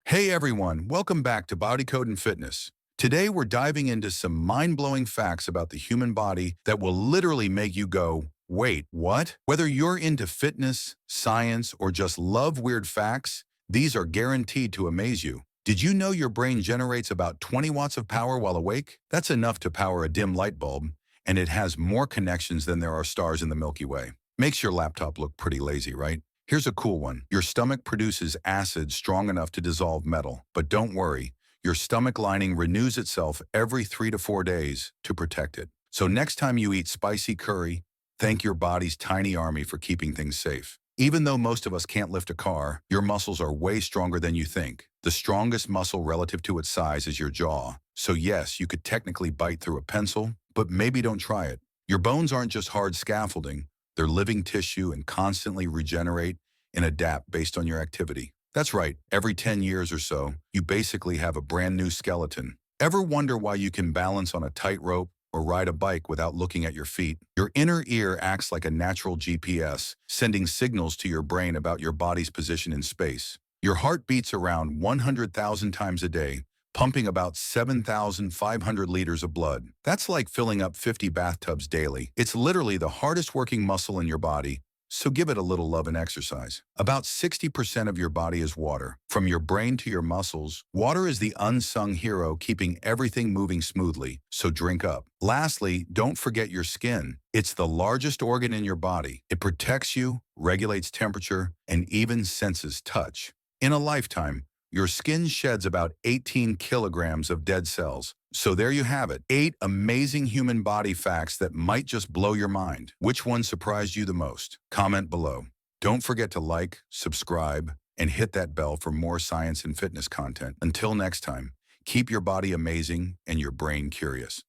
Hey everyone, welcome back to BioDecode and Fitness. Today we're diving into some mind-blowing facts about the human body that will literally make you go, wait, what? Whether you're into fitness, science, or just love weird facts, these are guaranteed to amaze you. Did you know your brain generates about 20 watts of power while awake? That's enough to power a dim light bulb, and it has more connections than there are stars in the Milky Way. Makes your laptop look pretty lazy, right? Here's a cool one. Your stomach produces acid strong enough to dissolve metal. But don't worry, your stomach lining renews itself every 3 to 4 days to protect it. So next time you eat spicy curry, thank your body's tiny army for keeping things safe. Even though most of us can't lift a car, your muscles are way stronger than you think. The strongest muscle relative to its size is your jaw. So yes, you could technically bite through a pencil, but maybe don't try it. Your bones aren't just hard scaffolding. They're living tissue and constantly regenerate and adapt based on your activity. That's right, every 10 years or so, you basically have a brand new skeleton. Ever wonder why you can balance on a tightrope or ride a bike without looking at your feet? Your inner ear acts like a natural GPS, sending signals to your brain about your body's position in space. Your heart beats around 100,000 times a day, pumping about 7,500 liters of blood. That's like filling up 50 bathtubs daily. It's literally the hardest working muscle in your body, so give it a little love and exercise. About 60% of your body is water. From your brain to your muscles, water is the unsung hero keeping everything moving smoothly, so drink up. Lastly, don't forget your skin. It's the largest organ in your body. It protects you, regulates temperature, and even senses touch. In a lifetime, your skin sheds about 18 kilograms of dead cells. So there you have it, 8 amazing human body facts that might just blow your mind. Which one surprised you the most? Comment below. Don't forget to like, subscribe, and hit that bell for more science and fitness content. Until next time, keep your body amazing and your brain curious.